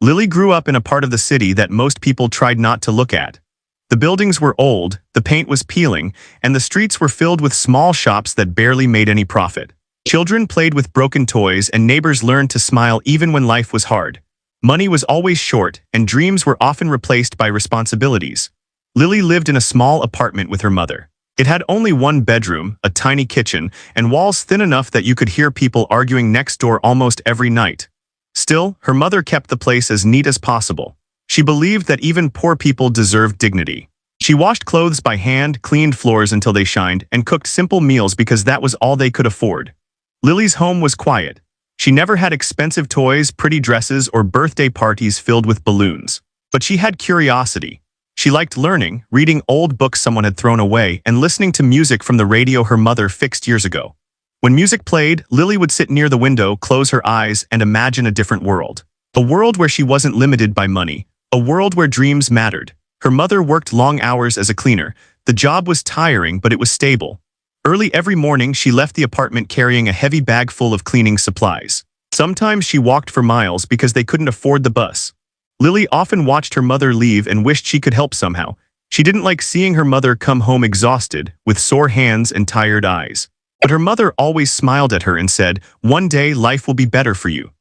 Lily grew up in a part of the city that most people tried not to look at. The buildings were old, the paint was peeling, and the streets were filled with small shops that barely made any profit. Children played with broken toys and neighbors learned to smile even when life was hard. Money was always short, and dreams were often replaced by responsibilities. Lily lived in a small apartment with her mother. It had only one bedroom, a tiny kitchen, and walls thin enough that you could hear people arguing next door almost every night. Still, her mother kept the place as neat as possible. She believed that even poor people deserved dignity. She washed clothes by hand, cleaned floors until they shined, and cooked simple meals because that was all they could afford. Lily's home was quiet. She never had expensive toys, pretty dresses, or birthday parties filled with balloons. But she had curiosity. She liked learning, reading old books someone had thrown away, and listening to music from the radio her mother fixed years ago. When music played, Lily would sit near the window, close her eyes, and imagine a different world. A world where she wasn't limited by money. A world where dreams mattered. Her mother worked long hours as a cleaner. The job was tiring, but it was stable. Early every morning, she left the apartment carrying a heavy bag full of cleaning supplies. Sometimes she walked for miles because they couldn't afford the bus. Lily often watched her mother leave and wished she could help somehow. She didn't like seeing her mother come home exhausted, with sore hands and tired eyes. But her mother always smiled at her and said, "One day life will be better for you."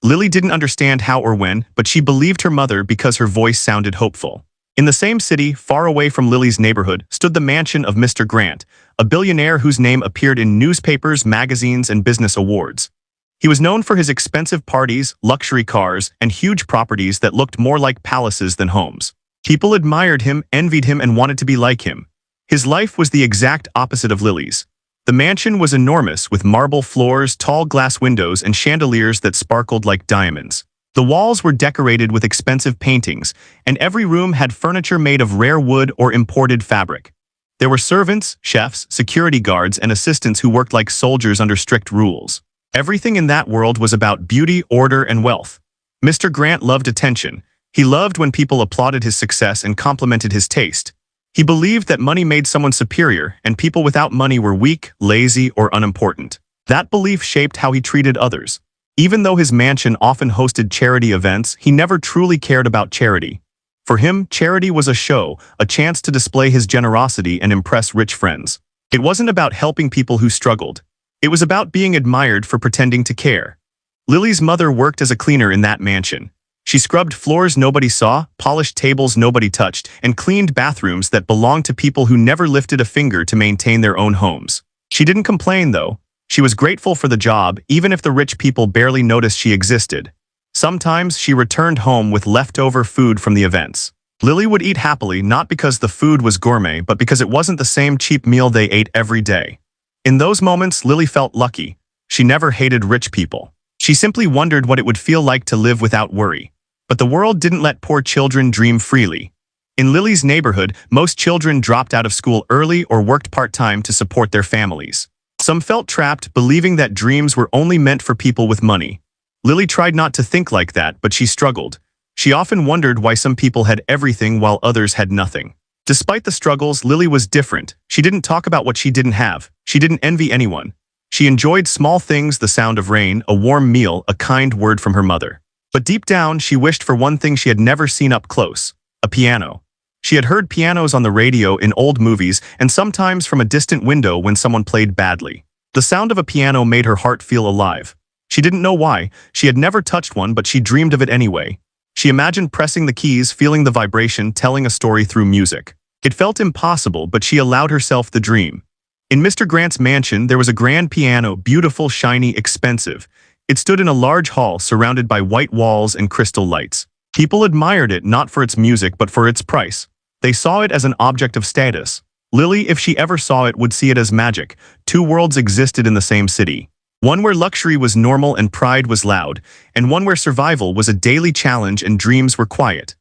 Lily didn't understand how or when, but she believed her mother because her voice sounded hopeful. In the same city, far away from Lily's neighborhood, stood the mansion of Mr. Grant, a billionaire whose name appeared in newspapers, magazines, and business awards. He was known for his expensive parties, luxury cars, and huge properties that looked more like palaces than homes. People admired him, envied him, and wanted to be like him. His life was the exact opposite of Lily's. The mansion was enormous, with marble floors, tall glass windows, and chandeliers that sparkled like diamonds. The walls were decorated with expensive paintings, and every room had furniture made of rare wood or imported fabric. There were servants, chefs, security guards, and assistants who worked like soldiers under strict rules. Everything in that world was about beauty, order, and wealth. Mr. Grant loved attention. He loved when people applauded his success and complimented his taste. He believed that money made someone superior, and people without money were weak, lazy, or unimportant. That belief shaped how he treated others. Even though his mansion often hosted charity events, he never truly cared about charity. For him, charity was a show, a chance to display his generosity and impress rich friends. It wasn't about helping people who struggled. It was about being admired for pretending to care. Lily's mother worked as a cleaner in that mansion. She scrubbed floors nobody saw, polished tables nobody touched, and cleaned bathrooms that belonged to people who never lifted a finger to maintain their own homes. She didn't complain, though. She was grateful for the job, even if the rich people barely noticed she existed. Sometimes she returned home with leftover food from the events. Lily would eat happily, not because the food was gourmet, but because it wasn't the same cheap meal they ate every day. In those moments, Lily felt lucky. She never hated rich people. She simply wondered what it would feel like to live without worry. But the world didn't let poor children dream freely. In Lily's neighborhood, most children dropped out of school early or worked part-time to support their families. Some felt trapped, believing that dreams were only meant for people with money. Lily tried not to think like that, but she struggled. She often wondered why some people had everything while others had nothing. Despite the struggles, Lily was different. She didn't talk about what she didn't have. She didn't envy anyone. She enjoyed small things, the sound of rain, a warm meal, a kind word from her mother. But deep down, she wished for one thing she had never seen up close: a piano. She had heard pianos on the radio, in old movies, and sometimes from a distant window when someone played badly. The sound of a piano made her heart feel alive. She didn't know why. She had never touched one, but she dreamed of it anyway. She imagined pressing the keys, feeling the vibration, telling a story through music. It felt impossible, but she allowed herself the dream. In Mr. Grant's mansion, there was a grand piano, beautiful, shiny, expensive. It stood in a large hall surrounded by white walls and crystal lights. People admired it not for its music but for its price. They saw it as an object of status. Lily, if she ever saw it, would see it as magic. Two worlds existed in the same city. One where luxury was normal and pride was loud, and one where survival was a daily challenge and dreams were quiet.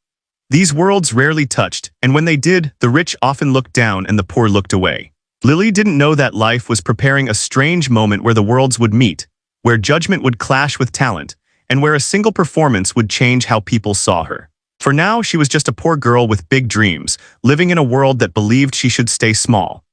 These worlds rarely touched, and when they did, the rich often looked down and the poor looked away. Lily didn't know that life was preparing a strange moment where the worlds would meet, where judgment would clash with talent, and where a single performance would change how people saw her. For now, she was just a poor girl with big dreams, living in a world that believed she should stay small.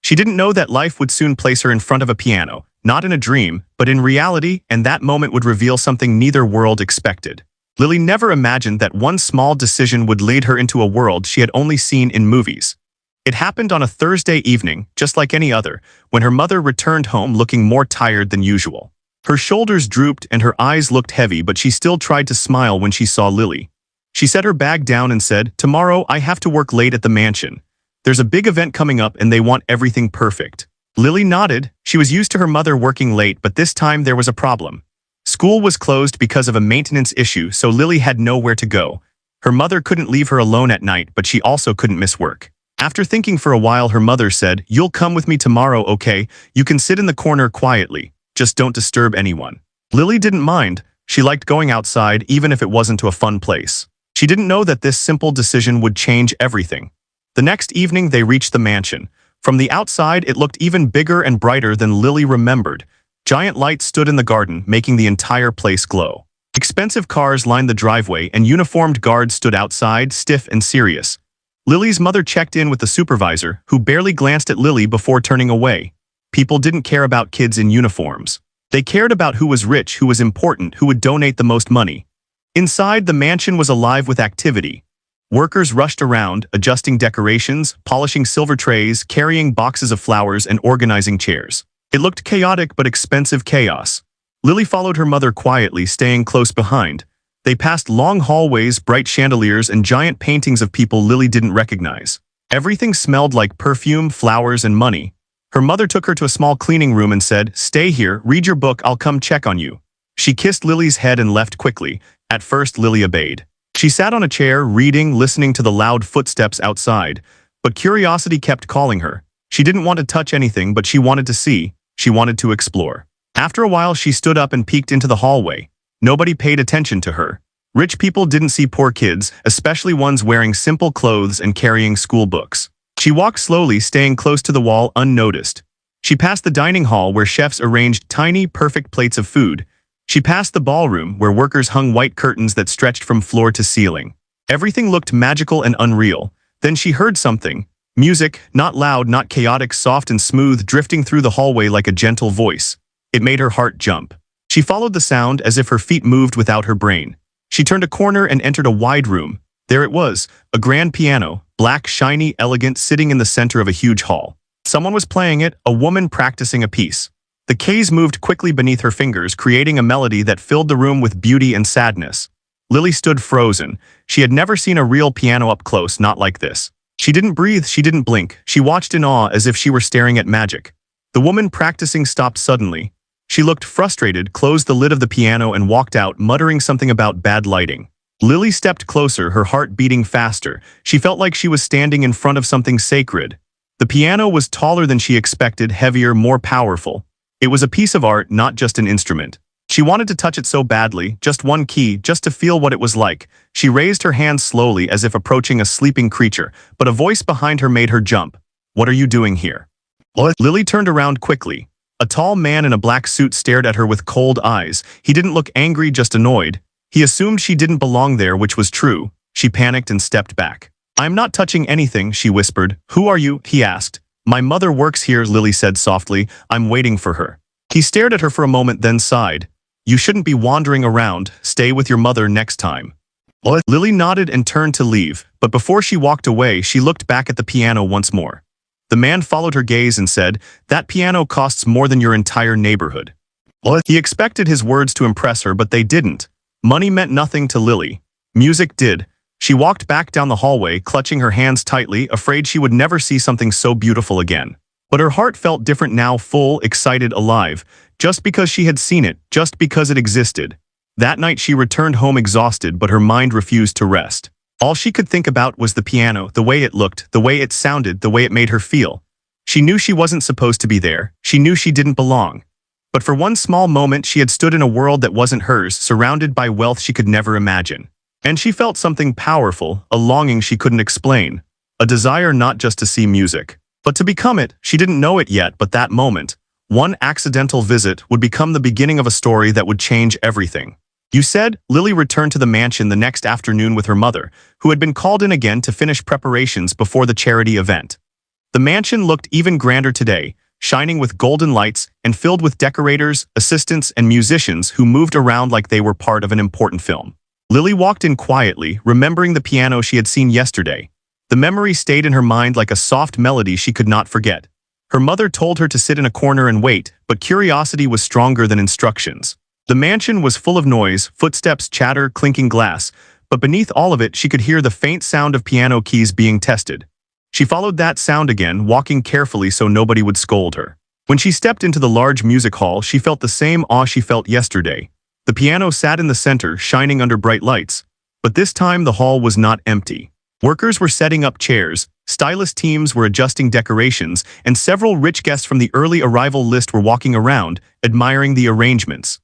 She didn't know that life would soon place her in front of a piano, not in a dream, but in reality, and that moment would reveal something neither world expected. Lily never imagined that one small decision would lead her into a world she had only seen in movies. It happened on a Thursday evening, just like any other, when her mother returned home looking more tired than usual. Her shoulders drooped and her eyes looked heavy, but she still tried to smile when she saw Lily. She set her bag down and said, "Tomorrow I have to work late at the mansion. There's a big event coming up and they want everything perfect." Lily nodded. She was used to her mother working late, but this time there was a problem. School was closed because of a maintenance issue, so Lily had nowhere to go. Her mother couldn't leave her alone at night, but she also couldn't miss work. After thinking for a while, her mother said, "You'll come with me tomorrow, okay? You can sit in the corner quietly. Just don't disturb anyone." Lily didn't mind. She liked going outside, even if it wasn't to a fun place. She didn't know that this simple decision would change everything. The next evening, they reached the mansion. From the outside, it looked even bigger and brighter than Lily remembered. Giant lights stood in the garden, making the entire place glow. Expensive cars lined the driveway, and uniformed guards stood outside, stiff and serious. Lily's mother checked in with the supervisor, who barely glanced at Lily before turning away. People didn't care about kids in uniforms. They cared about who was rich, who was important, who would donate the most money. Inside, the mansion was alive with activity. Workers rushed around, adjusting decorations, polishing silver trays, carrying boxes of flowers, and organizing chairs. It looked chaotic but expensive chaos. Lily followed her mother quietly, staying close behind. They passed long hallways, bright chandeliers, and giant paintings of people Lily didn't recognize. Everything smelled like perfume, flowers, and money. Her mother took her to a small cleaning room and said, "Stay here, read your book, I'll come check on you." She kissed Lily's head and left quickly. At first, Lily obeyed. She sat on a chair, reading, listening to the loud footsteps outside. But curiosity kept calling her. She didn't want to touch anything, but she wanted to see. She wanted to explore. After a while, she stood up and peeked into the hallway. Nobody paid attention to her. Rich people didn't see poor kids, especially ones wearing simple clothes and carrying school books. She walked slowly, staying close to the wall, unnoticed. She passed the dining hall where chefs arranged tiny, perfect plates of food. She passed the ballroom where workers hung white curtains that stretched from floor to ceiling. Everything looked magical and unreal. Then she heard something. Music, not loud, not chaotic, soft and smooth, drifting through the hallway like a gentle voice. It made her heart jump. She followed the sound as if her feet moved without her brain. She turned a corner and entered a wide room. There it was, a grand piano, black, shiny, elegant, sitting in the center of a huge hall. Someone was playing it, a woman practicing a piece. The keys moved quickly beneath her fingers, creating a melody that filled the room with beauty and sadness. Lily stood frozen. She had never seen a real piano up close, not like this. She didn't breathe, she didn't blink. She watched in awe as if she were staring at magic. The woman practicing stopped suddenly. She looked frustrated, closed the lid of the piano, and walked out, muttering something about bad lighting. Lily stepped closer, her heart beating faster. She felt like she was standing in front of something sacred. The piano was taller than she expected, heavier, more powerful. It was a piece of art, not just an instrument. She wanted to touch it so badly, just one key, just to feel what it was like. She raised her hand slowly as if approaching a sleeping creature, but a voice behind her made her jump. "What are you doing here?" Lily turned around quickly. A tall man in a black suit stared at her with cold eyes. He didn't look angry, just annoyed. He assumed she didn't belong there, which was true. She panicked and stepped back. "I'm not touching anything," she whispered. "Who are you?" he asked. "My mother works here," Lily said softly. "I'm waiting for her." He stared at her for a moment, then sighed. "You shouldn't be wandering around. Stay with your mother next time." Lily nodded and turned to leave, but before she walked away, she looked back at the piano once more. The man followed her gaze and said, "That piano costs more than your entire neighborhood." He expected his words to impress her, but they didn't. Money meant nothing to Lily. Music did. She walked back down the hallway, clutching her hands tightly, afraid she would never see something so beautiful again. But her heart felt different now, full, excited, alive, just because she had seen it, just because it existed. That night she returned home exhausted, but her mind refused to rest. All she could think about was the piano, the way it looked, the way it sounded, the way it made her feel. She knew she wasn't supposed to be there. She knew she didn't belong. But for one small moment, she had stood in a world that wasn't hers, surrounded by wealth she could never imagine. And she felt something powerful, a longing she couldn't explain. A desire not just to see music, but to become it. She didn't know it yet, but that moment, one accidental visit, would become the beginning of a story that would change everything. "You said," Lily returned to the mansion the next afternoon with her mother, who had been called in again to finish preparations before the charity event. The mansion looked even grander today, shining with golden lights and filled with decorators, assistants, and musicians who moved around like they were part of an important film. Lily walked in quietly, remembering the piano she had seen yesterday. The memory stayed in her mind like a soft melody she could not forget. Her mother told her to sit in a corner and wait, but curiosity was stronger than instructions. The mansion was full of noise, footsteps, chatter, clinking glass, but beneath all of it she could hear the faint sound of piano keys being tested. She followed that sound again, walking carefully so nobody would scold her. When she stepped into the large music hall, she felt the same awe she felt yesterday. The piano sat in the center, shining under bright lights. But this time the hall was not empty. Workers were setting up chairs, stylist teams were adjusting decorations, and several rich guests from the early arrival list were walking around, admiring the arrangements.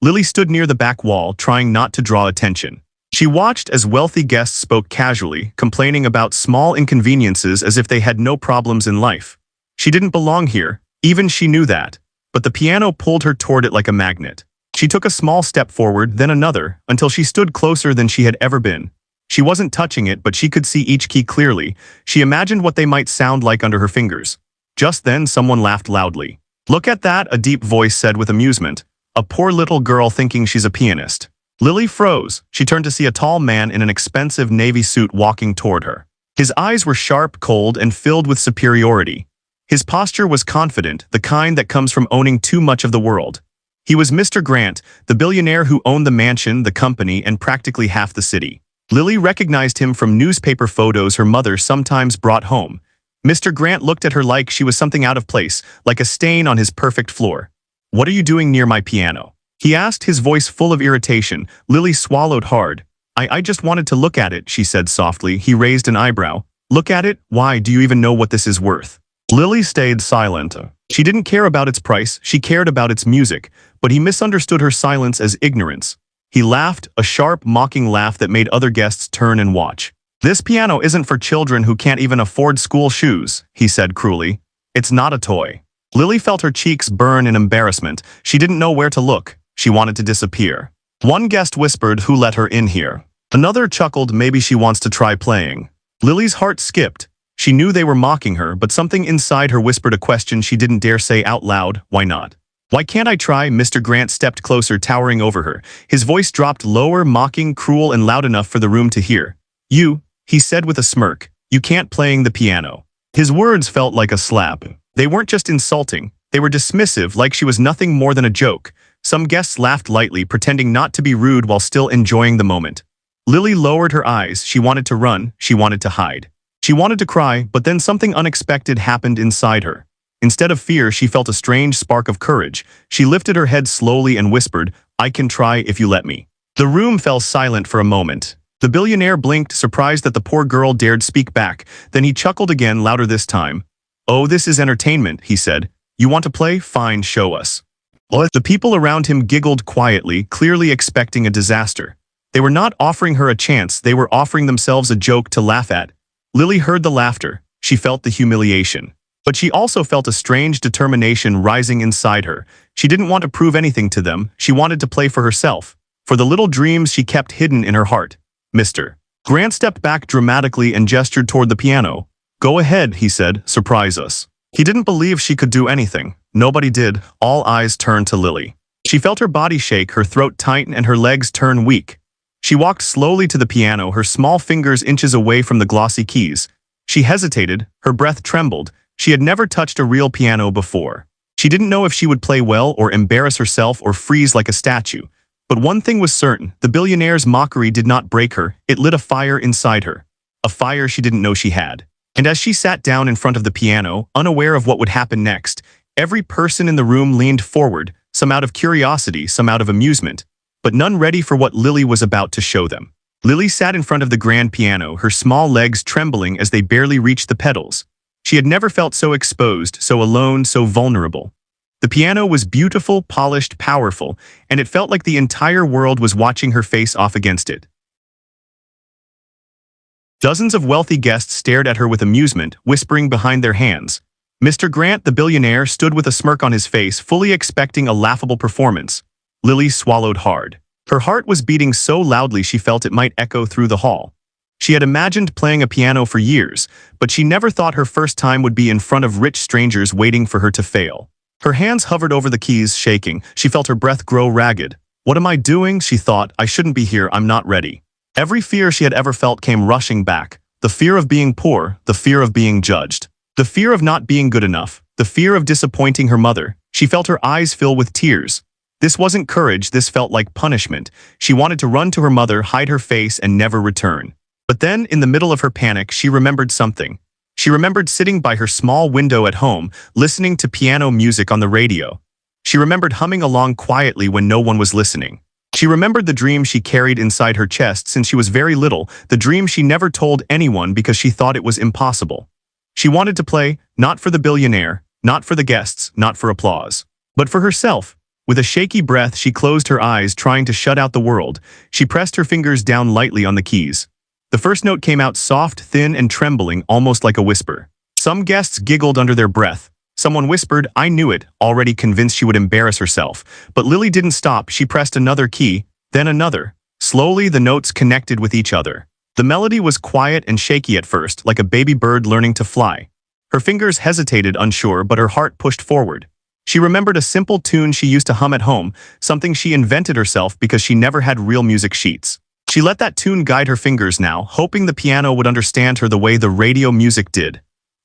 Lily stood near the back wall, trying not to draw attention. She watched as wealthy guests spoke casually, complaining about small inconveniences as if they had no problems in life. She didn't belong here, even she knew that, but the piano pulled her toward it like a magnet. She took a small step forward, then another, until she stood closer than she had ever been. She wasn't touching it, but she could see each key clearly. She imagined what they might sound like under her fingers. Just then, someone laughed loudly. "Look at that," a deep voice said with amusement. "A poor little girl thinking she's a pianist." Lily froze. She turned to see a tall man in an expensive navy suit walking toward her. His eyes were sharp, cold, and filled with superiority. His posture was confident, the kind that comes from owning too much of the world. He was Mr. Grant, the billionaire who owned the mansion, the company, and practically half the city. Lily recognized him from newspaper photos her mother sometimes brought home. Mr. Grant looked at her like she was something out of place, like a stain on his perfect floor. "What are you doing near my piano?" he asked, his voice full of irritation. Lily swallowed hard. I just wanted to look at it," she said softly. He raised an eyebrow. "Look at it? Why, do you even know what this is worth?" Lily stayed silent. She didn't care about its price, she cared about its music, but he misunderstood her silence as ignorance. He laughed, a sharp, mocking laugh that made other guests turn and watch. "This piano isn't for children who can't even afford school shoes," he said cruelly. "It's not a toy." Lily felt her cheeks burn in embarrassment. She didn't know where to look. She wanted to disappear. One guest whispered, "Who let her in here?" Another chuckled, "Maybe she wants to try playing." Lily's heart skipped. She knew they were mocking her, but something inside her whispered a question she didn't dare say out loud. "Why not?" "Why can't I try?" Mr. Grant stepped closer, towering over her. His voice dropped lower, mocking, cruel, and loud enough for the room to hear. "You," he said with a smirk, "you can't playing the piano." His words felt like a slap. They weren't just insulting. They were dismissive, like she was nothing more than a joke. Some guests laughed lightly, pretending not to be rude while still enjoying the moment. Lily lowered her eyes. She wanted to run. She wanted to hide. She wanted to cry, but then something unexpected happened inside her. Instead of fear, she felt a strange spark of courage. She lifted her head slowly and whispered, "I can try if you let me." The room fell silent for a moment. The billionaire blinked, surprised that the poor girl dared speak back. Then he chuckled again, louder this time. "Oh, this is entertainment," he said. "You want to play? Fine, show us." The people around him giggled quietly, clearly expecting a disaster. They were not offering her a chance, they were offering themselves a joke to laugh at. Lily heard the laughter. She felt the humiliation. But she also felt a strange determination rising inside her. She didn't want to prove anything to them. She wanted to play for herself, for the little dreams she kept hidden in her heart. Mr. Grant stepped back dramatically and gestured toward the piano. "Go ahead," he said, "surprise us." He didn't believe she could do anything. Nobody did. All eyes turned to Lily. She felt her body shake, her throat tighten, and her legs turn weak. She walked slowly to the piano, her small fingers inches away from the glossy keys. She hesitated, her breath trembled. She had never touched a real piano before. She didn't know if she would play well or embarrass herself or freeze like a statue. But one thing was certain, the billionaire's mockery did not break her, it lit a fire inside her. A fire she didn't know she had. And as she sat down in front of the piano, unaware of what would happen next, every person in the room leaned forward, some out of curiosity, some out of amusement, but none ready for what Lily was about to show them. Lily sat in front of the grand piano, her small legs trembling as they barely reached the pedals. She had never felt so exposed, so alone, so vulnerable. The piano was beautiful, polished, powerful, and it felt like the entire world was watching her face off against it. Dozens of wealthy guests stared at her with amusement, whispering behind their hands. Mr. Grant, the billionaire, stood with a smirk on his face, fully expecting a laughable performance. Lily swallowed hard. Her heart was beating so loudly she felt it might echo through the hall. She had imagined playing a piano for years, but she never thought her first time would be in front of rich strangers waiting for her to fail. Her hands hovered over the keys, shaking. She felt her breath grow ragged. What am I doing? She thought. I shouldn't be here. I'm not ready. Every fear she had ever felt came rushing back. The fear of being poor, the fear of being judged, the fear of not being good enough, the fear of disappointing her mother. She felt her eyes fill with tears. This wasn't courage, this felt like punishment. She wanted to run to her mother, hide her face, and never return. But then, in the middle of her panic, she remembered something. She remembered sitting by her small window at home, listening to piano music on the radio. She remembered humming along quietly when no one was listening. She remembered the dream she carried inside her chest since she was very little, the dream she never told anyone because she thought it was impossible. She wanted to play, not for the billionaire, not for the guests, not for applause, but for herself. With a shaky breath, she closed her eyes, trying to shut out the world. She pressed her fingers down lightly on the keys. The first note came out soft, thin, and trembling, almost like a whisper. Some guests giggled under their breath. Someone whispered, "I knew it," already convinced she would embarrass herself. But Lily didn't stop. She pressed another key, then another. Slowly, the notes connected with each other. The melody was quiet and shaky at first, like a baby bird learning to fly. Her fingers hesitated, unsure, but her heart pushed forward. She remembered a simple tune she used to hum at home, something she invented herself because she never had real music sheets. She let that tune guide her fingers now, hoping the piano would understand her the way the radio music did.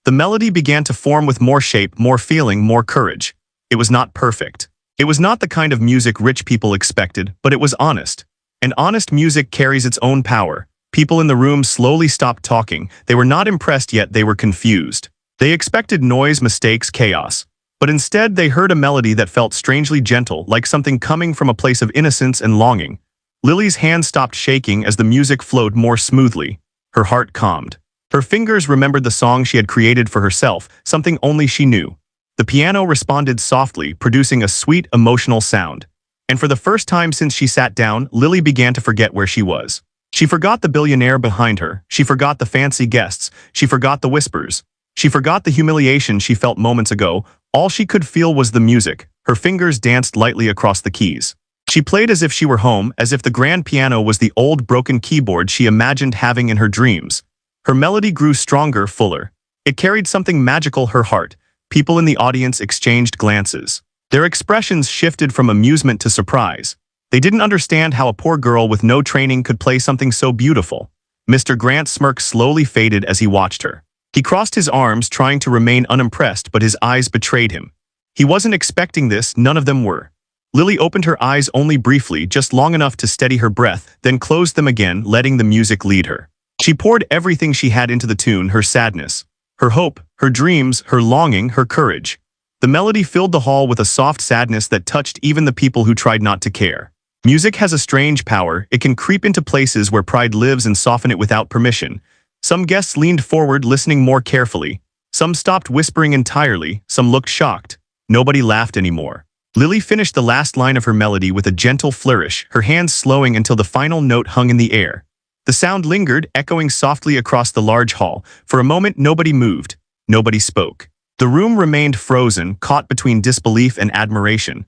The melody began to form with more shape, more feeling, more courage. It was not perfect. It was not the kind of music rich people expected, but it was honest. And honest music carries its own power. People in the room slowly stopped talking. They were not impressed yet, they were confused. They expected noise, mistakes, chaos. But instead, they heard a melody that felt strangely gentle, like something coming from a place of innocence and longing. Lily's hand stopped shaking as the music flowed more smoothly. Her heart calmed. Her fingers remembered the song she had created for herself, something only she knew. The piano responded softly, producing a sweet, emotional sound. And for the first time since she sat down, Lily began to forget where she was. She forgot the billionaire behind her. She forgot the fancy guests. She forgot the whispers. She forgot the humiliation she felt moments ago. All she could feel was the music. Her fingers danced lightly across the keys. She played as if she were home, as if the grand piano was the old broken keyboard she imagined having in her dreams. Her melody grew stronger, fuller. It carried something magical, her heart. People in the audience exchanged glances. Their expressions shifted from amusement to surprise. They didn't understand how a poor girl with no training could play something so beautiful. Mr. Grant's smirk slowly faded as he watched her. He crossed his arms, trying to remain unimpressed, but his eyes betrayed him. He wasn't expecting this, none of them were. Lily opened her eyes only briefly, just long enough to steady her breath, then closed them again, letting the music lead her. She poured everything she had into the tune, her sadness, her hope, her dreams, her longing, her courage. The melody filled the hall with a soft sadness that touched even the people who tried not to care. Music has a strange power. It can creep into places where pride lives and soften it without permission. Some guests leaned forward, listening more carefully. Some stopped whispering entirely. Some looked shocked. Nobody laughed anymore. Lily finished the last line of her melody with a gentle flourish, her hands slowing until the final note hung in the air. The sound lingered, echoing softly across the large hall. For a moment, nobody moved. Nobody spoke. The room remained frozen, caught between disbelief and admiration.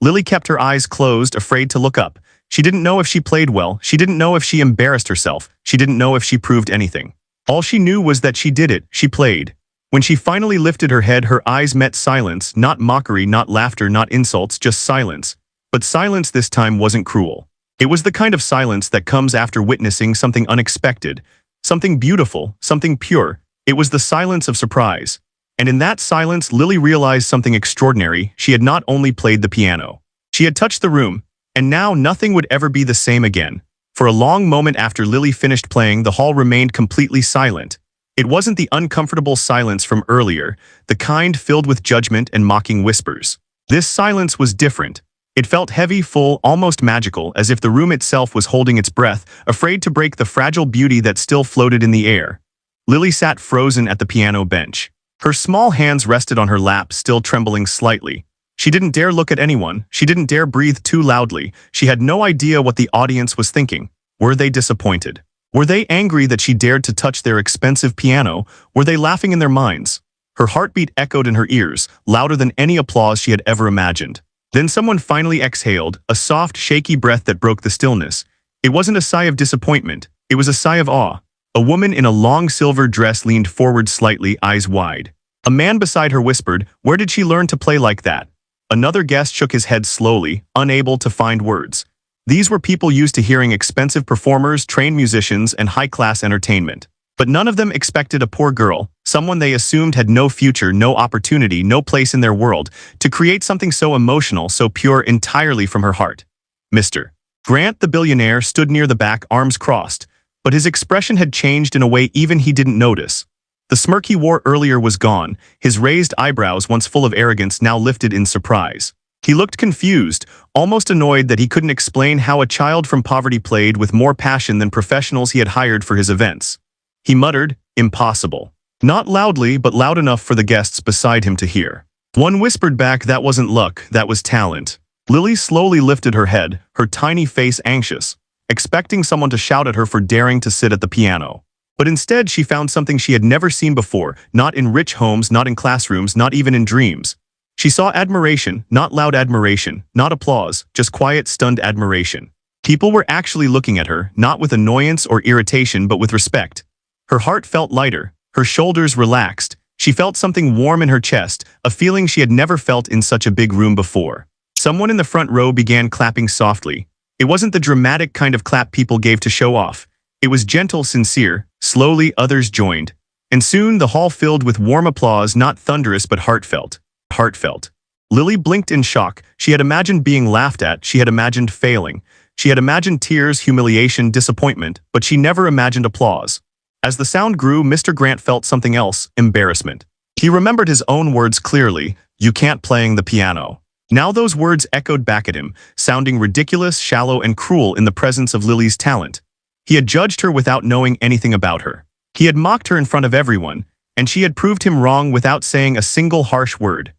Lily kept her eyes closed, afraid to look up. She didn't know if she played well. She didn't know if she embarrassed herself. She didn't know if she proved anything. All she knew was that she did it. She played. When she finally lifted her head, her eyes met silence, not mockery, not laughter, not insults, just silence. But silence this time wasn't cruel. It was the kind of silence that comes after witnessing something unexpected, something beautiful, something pure. It was the silence of surprise. And in that silence, Lily realized something extraordinary. She had not only played the piano. She had touched the room, and now nothing would ever be the same again. For a long moment after Lily finished playing, the hall remained completely silent. It wasn't the uncomfortable silence from earlier, the kind filled with judgment and mocking whispers. This silence was different. It felt heavy, full, almost magical, as if the room itself was holding its breath, afraid to break the fragile beauty that still floated in the air. Lily sat frozen at the piano bench. Her small hands rested on her lap, still trembling slightly. She didn't dare look at anyone. She didn't dare breathe too loudly. She had no idea what the audience was thinking. Were they disappointed? Were they angry that she dared to touch their expensive piano? Were they laughing in their minds? Her heartbeat echoed in her ears, louder than any applause she had ever imagined. Then someone finally exhaled, a soft, shaky breath that broke the stillness. It wasn't a sigh of disappointment. It was a sigh of awe. A woman in a long silver dress leaned forward slightly, eyes wide. A man beside her whispered, "Where did she learn to play like that?" Another guest shook his head slowly, unable to find words. These were people used to hearing expensive performers, trained musicians, and high-class entertainment. But none of them expected a poor girl, someone they assumed had no future, no opportunity, no place in their world, to create something so emotional, so pure entirely from her heart. Mr. Grant the billionaire stood near the back, arms crossed, but his expression had changed in a way even he didn't notice. The smirk he wore earlier was gone, his raised eyebrows, once full of arrogance, now lifted in surprise. He looked confused, almost annoyed that he couldn't explain how a child from poverty played with more passion than professionals he had hired for his events. He muttered, "Impossible." Not loudly, but loud enough for the guests beside him to hear. One whispered back, "That wasn't luck, that was talent." Lily slowly lifted her head, her tiny face anxious, expecting someone to shout at her for daring to sit at the piano. But instead she found something she had never seen before, not in rich homes, not in classrooms, not even in dreams. She saw admiration, not loud admiration, not applause, just quiet, stunned admiration. People were actually looking at her, not with annoyance or irritation but with respect. Her heart felt lighter, her shoulders relaxed, she felt something warm in her chest, a feeling she had never felt in such a big room before. Someone in the front row began clapping softly. It wasn't the dramatic kind of clap people gave to show off. It was gentle, sincere. Slowly others joined, and soon the hall filled with warm applause, not thunderous but heartfelt. Heartfelt. Lily blinked in shock. She had imagined being laughed at, she had imagined failing. She had imagined tears, humiliation, disappointment, but she never imagined applause. As the sound grew, Mr. Grant felt something else, embarrassment. He remembered his own words clearly, "You can't playing the piano." Now those words echoed back at him, sounding ridiculous, shallow, and cruel in the presence of Lily's talent. He had judged her without knowing anything about her. He had mocked her in front of everyone, and she had proved him wrong without saying a single harsh word.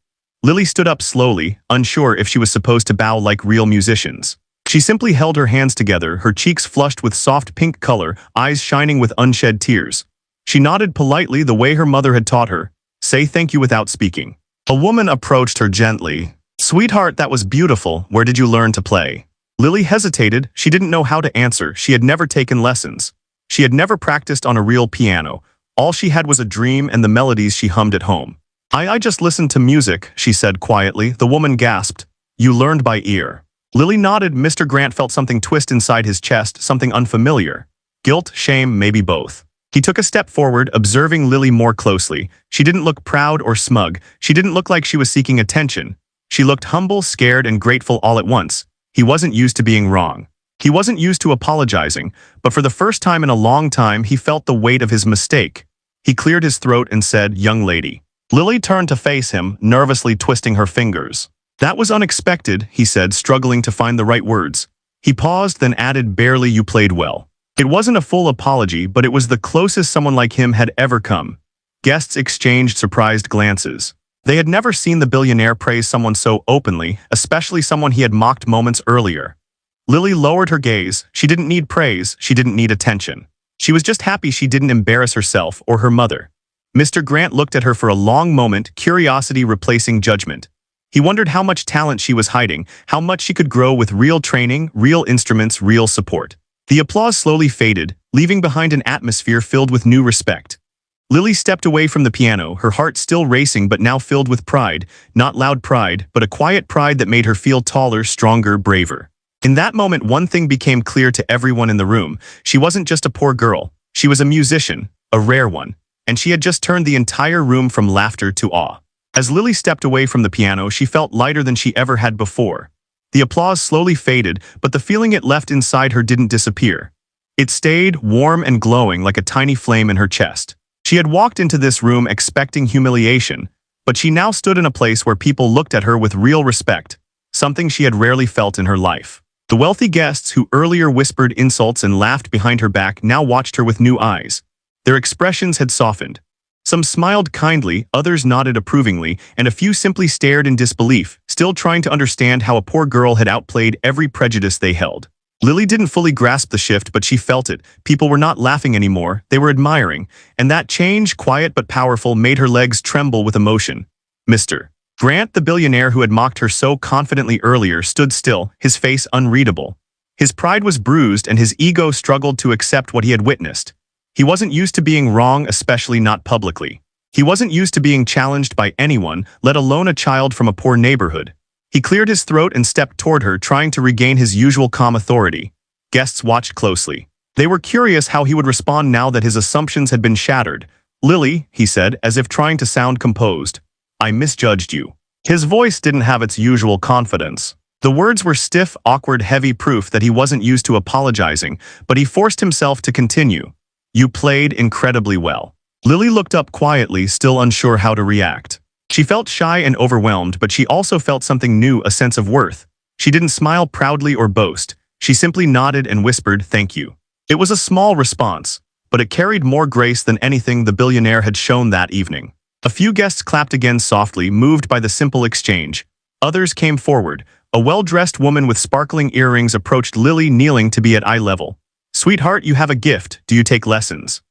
Lily stood up slowly, unsure if she was supposed to bow like real musicians. She simply held her hands together, her cheeks flushed with soft pink color, eyes shining with unshed tears. She nodded politely the way her mother had taught her, "Say thank you without speaking." A woman approached her gently. "Sweetheart, that was beautiful. Where did you learn to play?" Lily hesitated. She didn't know how to answer. She had never taken lessons. She had never practiced on a real piano. All she had was a dream and the melodies she hummed at home. I just listened to music," she said quietly. The woman gasped. "You learned by ear." Lily nodded. Mr. Grant felt something twist inside his chest, something unfamiliar. Guilt, shame, maybe both. He took a step forward, observing Lily more closely. She didn't look proud or smug. She didn't look like she was seeking attention. She looked humble, scared, and grateful all at once. He wasn't used to being wrong. He wasn't used to apologizing, but for the first time in a long time, he felt the weight of his mistake. He cleared his throat and said, "Young lady." Lily turned to face him, nervously twisting her fingers. "That was unexpected," he said, struggling to find the right words. He paused, then added, "Barely, you played well." It wasn't a full apology, but it was the closest someone like him had ever come. Guests exchanged surprised glances. They had never seen the billionaire praise someone so openly, especially someone he had mocked moments earlier. Lily lowered her gaze. She didn't need praise, she didn't need attention. She was just happy she didn't embarrass herself or her mother. Mr. Grant looked at her for a long moment, curiosity replacing judgment. He wondered how much talent she was hiding, how much she could grow with real training, real instruments, real support. The applause slowly faded, leaving behind an atmosphere filled with new respect. Lily stepped away from the piano, her heart still racing but now filled with pride, not loud pride, but a quiet pride that made her feel taller, stronger, braver. In that moment, one thing became clear to everyone in the room. She wasn't just a poor girl. She was a musician, a rare one, and she had just turned the entire room from laughter to awe. As Lily stepped away from the piano, she felt lighter than she ever had before. The applause slowly faded, but the feeling it left inside her didn't disappear. It stayed, warm and glowing like a tiny flame in her chest. She had walked into this room expecting humiliation, but she now stood in a place where people looked at her with real respect, something she had rarely felt in her life. The wealthy guests who earlier whispered insults and laughed behind her back now watched her with new eyes. Their expressions had softened. Some smiled kindly, others nodded approvingly, and a few simply stared in disbelief, still trying to understand how a poor girl had outplayed every prejudice they held. Lily didn't fully grasp the shift, but she felt it. People were not laughing anymore, they were admiring, and that change, quiet but powerful, made her legs tremble with emotion. Mr. Grant, the billionaire who had mocked her so confidently earlier, stood still, his face unreadable. His pride was bruised and his ego struggled to accept what he had witnessed. He wasn't used to being wrong, especially not publicly. He wasn't used to being challenged by anyone, let alone a child from a poor neighborhood. He cleared his throat and stepped toward her, trying to regain his usual calm authority. Guests watched closely. They were curious how he would respond now that his assumptions had been shattered. "Lily," he said, as if trying to sound composed, "I misjudged you." His voice didn't have its usual confidence. The words were stiff, awkward, heavy, proof that he wasn't used to apologizing, but he forced himself to continue. "You played incredibly well." Lily looked up quietly, still unsure how to react. She felt shy and overwhelmed, but she also felt something new, a sense of worth. She didn't smile proudly or boast. She simply nodded and whispered, "Thank you." It was a small response, but it carried more grace than anything the billionaire had shown that evening. A few guests clapped again softly, moved by the simple exchange. Others came forward. A well-dressed woman with sparkling earrings approached Lily, kneeling to be at eye level. "Sweetheart, you have a gift. Do you take lessons?"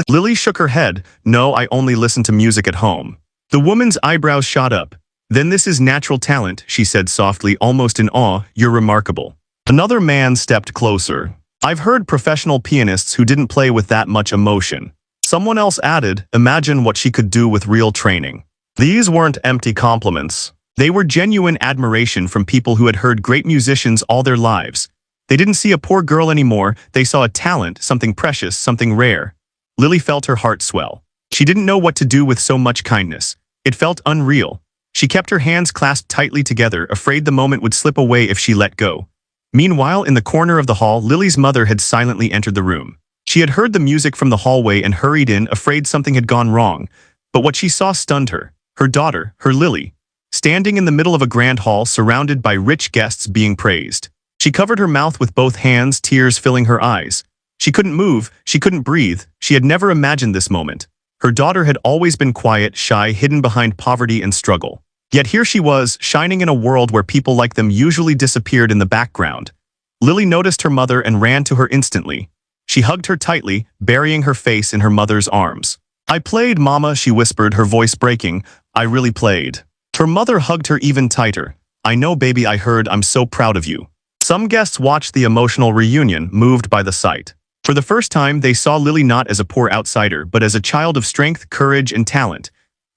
Lily shook her head. "No, I only listen to music at home." The woman's eyebrows shot up. "Then this is natural talent," she said softly, almost in awe. "You're remarkable." Another man stepped closer. "I've heard professional pianists who didn't play with that much emotion." Someone else added, "Imagine what she could do with real training." These weren't empty compliments. They were genuine admiration from people who had heard great musicians all their lives. They didn't see a poor girl anymore. They saw a talent, something precious, something rare. Lily felt her heart swell. She didn't know what to do with so much kindness. It felt unreal. She kept her hands clasped tightly together, afraid the moment would slip away if she let go. Meanwhile, in the corner of the hall, Lily's mother had silently entered the room. She had heard the music from the hallway and hurried in, afraid something had gone wrong. But what she saw stunned her. Her daughter, her Lily, standing in the middle of a grand hall surrounded by rich guests being praised. She covered her mouth with both hands, tears filling her eyes. She couldn't move, she couldn't breathe. She had never imagined this moment. Her daughter had always been quiet, shy, hidden behind poverty and struggle. Yet here she was, shining in a world where people like them usually disappeared in the background. Lily noticed her mother and ran to her instantly. She hugged her tightly, burying her face in her mother's arms. "I played, Mama," she whispered, her voice breaking. "I really played." Her mother hugged her even tighter. "I know, baby, I heard. I'm so proud of you." Some guests watched the emotional reunion, moved by the sight. For the first time, they saw Lily not as a poor outsider, but as a child of strength, courage, and talent.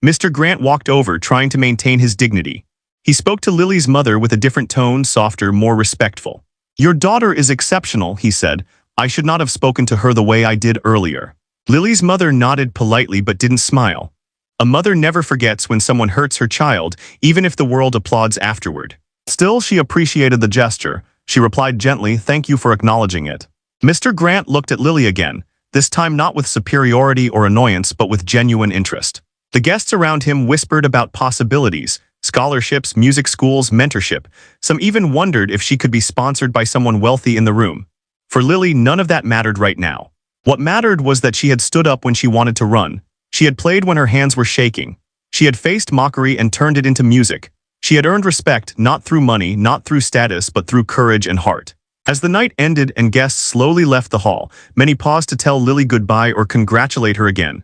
Mr. Grant walked over, trying to maintain his dignity. He spoke to Lily's mother with a different tone, softer, more respectful. "Your daughter is exceptional," he said. "I should not have spoken to her the way I did earlier." Lily's mother nodded politely but didn't smile. A mother never forgets when someone hurts her child, even if the world applauds afterward. Still, she appreciated the gesture. She replied gently, "Thank you for acknowledging it." Mr. Grant looked at Lily again, this time not with superiority or annoyance but with genuine interest. The guests around him whispered about possibilities, scholarships, music schools, mentorship. Some even wondered if she could be sponsored by someone wealthy in the room. For Lily, none of that mattered right now. What mattered was that she had stood up when she wanted to run. She had played when her hands were shaking. She had faced mockery and turned it into music. She had earned respect, not through money, not through status, but through courage and heart. As the night ended and guests slowly left the hall, many paused to tell Lily goodbye or congratulate her again.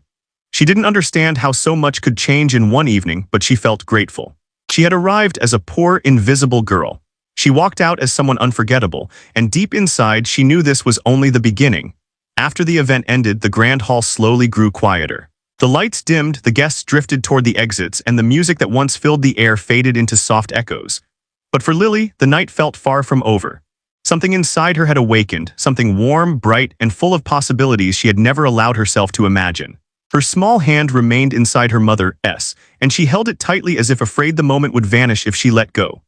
She didn't understand how so much could change in one evening, but she felt grateful. She had arrived as a poor, invisible girl. She walked out as someone unforgettable, and deep inside she knew this was only the beginning. After the event ended, the grand hall slowly grew quieter. The lights dimmed, the guests drifted toward the exits, and the music that once filled the air faded into soft echoes. But for Lily, the night felt far from over. Something inside her had awakened, something warm, bright, and full of possibilities she had never allowed herself to imagine. Her small hand remained inside her mother's, and she held it tightly as if afraid the moment would vanish if she let go.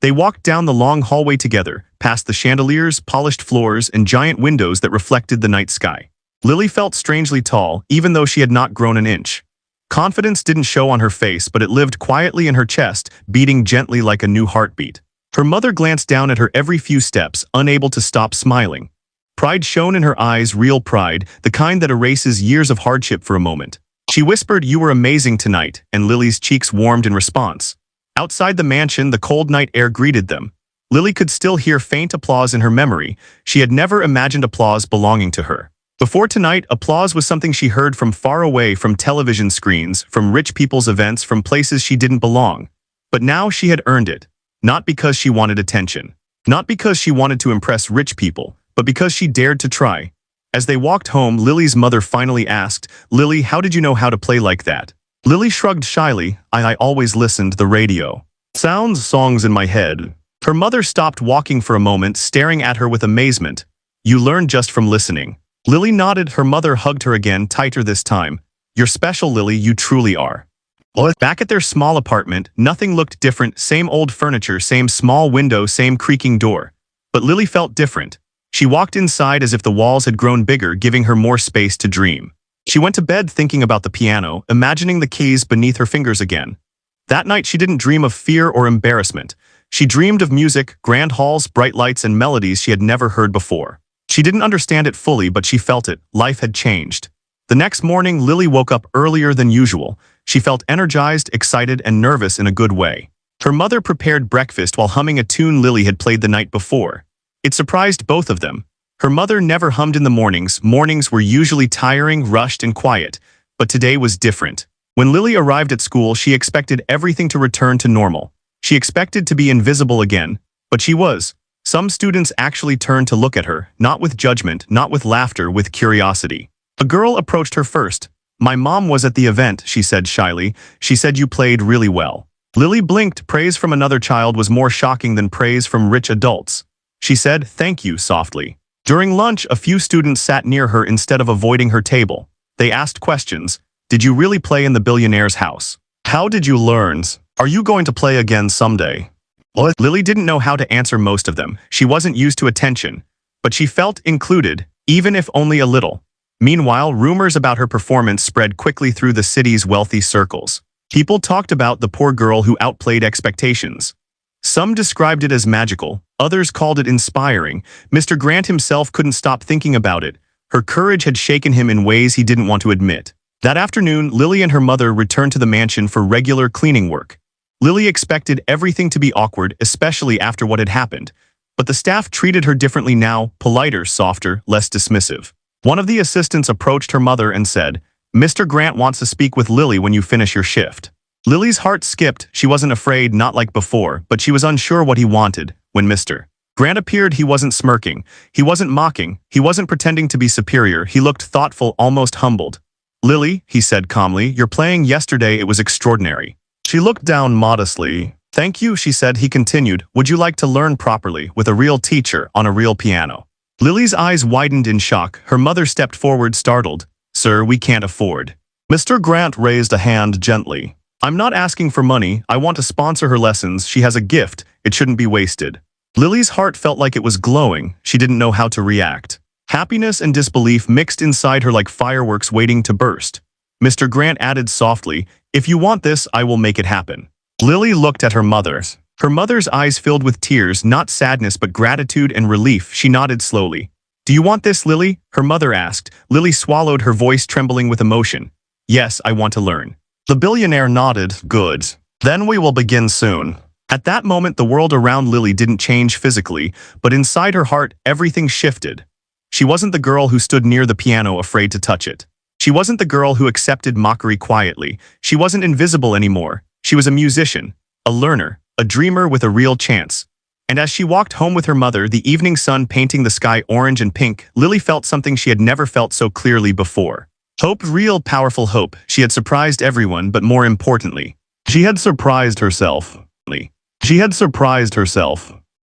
They walked down the long hallway together, past the chandeliers, polished floors, and giant windows that reflected the night sky. Lily felt strangely tall, even though she had not grown an inch. Confidence didn't show on her face, but it lived quietly in her chest, beating gently like a new heartbeat. Her mother glanced down at her every few steps, unable to stop smiling. Pride shone in her eyes, real pride, the kind that erases years of hardship for a moment. She whispered, "You were amazing tonight," and Lily's cheeks warmed in response. Outside the mansion, the cold night air greeted them. Lily could still hear faint applause in her memory. She had never imagined applause belonging to her. Before tonight, applause was something she heard from far away, from television screens, from rich people's events, from places she didn't belong. But now she had earned it. Not because she wanted attention. Not because she wanted to impress rich people, but because she dared to try. As they walked home, Lily's mother finally asked, "Lily, how did you know how to play like that?" Lily shrugged shyly. I always listened the radio. songs in my head. Her mother stopped walking for a moment, staring at her with amazement. You learned just from listening. Lily nodded. Her mother hugged her again, tighter this time. You're special, Lily, you truly are. Back at their small apartment, nothing looked different. Same old furniture, same small window, same creaking door. But Lily felt different. She walked inside as if the walls had grown bigger, giving her more space to dream. She went to bed thinking about the piano, imagining the keys beneath her fingers again. That night she didn't dream of fear or embarrassment. She dreamed of music, grand halls, bright lights, and melodies she had never heard before. She didn't understand it fully, but she felt it. Life had changed. The next morning, Lily woke up earlier than usual. She felt energized, excited, and nervous in a good way. Her mother prepared breakfast while humming a tune Lily had played the night before. It surprised both of them. Her mother never hummed in the mornings. Mornings were usually tiring, rushed, and quiet. But today was different. When Lily arrived at school, she expected everything to return to normal. She expected to be invisible again, but she was. Some students actually turned to look at her, not with judgment, not with laughter, with curiosity. A girl approached her first. My mom was at the event, she said shyly. She said you played really well. Lily blinked. Praise from another child was more shocking than praise from rich adults. She said, thank you, softly. During lunch, a few students sat near her instead of avoiding her table. They asked questions. Did you really play in the billionaire's house? How did you learn? Are you going to play again someday? Lily didn't know how to answer most of them. She wasn't used to attention, but she felt included, even if only a little. Meanwhile, rumors about her performance spread quickly through the city's wealthy circles. People talked about the poor girl who outplayed expectations. Some described it as magical, others called it inspiring. Mr. Grant himself couldn't stop thinking about it. Her courage had shaken him in ways he didn't want to admit. That afternoon, Lily and her mother returned to the mansion for regular cleaning work. Lily expected everything to be awkward, especially after what had happened. But the staff treated her differently now, politer, softer, less dismissive. One of the assistants approached her mother and said, Mr. Grant wants to speak with Lily when you finish your shift. Lily's heart skipped. She wasn't afraid, not like before, but she was unsure what he wanted. When Mr. Grant appeared, he wasn't smirking. He wasn't mocking. He wasn't pretending to be superior. He looked thoughtful, almost humbled. Lily, he said calmly, you're playing yesterday. It was extraordinary. She looked down modestly. Thank you, she said. He continued, would you like to learn properly, with a real teacher, on a real piano? Lily's eyes widened in shock. Her mother stepped forward, startled. Sir, we can't afford. Mr. Grant raised a hand gently. I'm not asking for money. I want to sponsor her lessons. She has a gift. It shouldn't be wasted. Lily's heart felt like it was glowing. She didn't know how to react. Happiness and disbelief mixed inside her like fireworks waiting to burst. Mr. Grant added softly, if you want this, I will make it happen. Lily looked at her mother. Her mother's eyes filled with tears, not sadness but gratitude and relief. She nodded slowly. Do you want this, Lily? Her mother asked. Lily swallowed, her voice trembling with emotion. Yes, I want to learn. The billionaire nodded. Good. Then we will begin soon. At that moment, the world around Lily didn't change physically, but inside her heart, everything shifted. She wasn't the girl who stood near the piano afraid to touch it. She wasn't the girl who accepted mockery quietly. She wasn't invisible anymore. She was a musician, a learner, a dreamer with a real chance. And as she walked home with her mother, the evening sun painting the sky orange and pink, Lily felt something she had never felt so clearly before. Hope, real powerful hope. She had surprised everyone, but more importantly, she had surprised herself. She had surprised herself.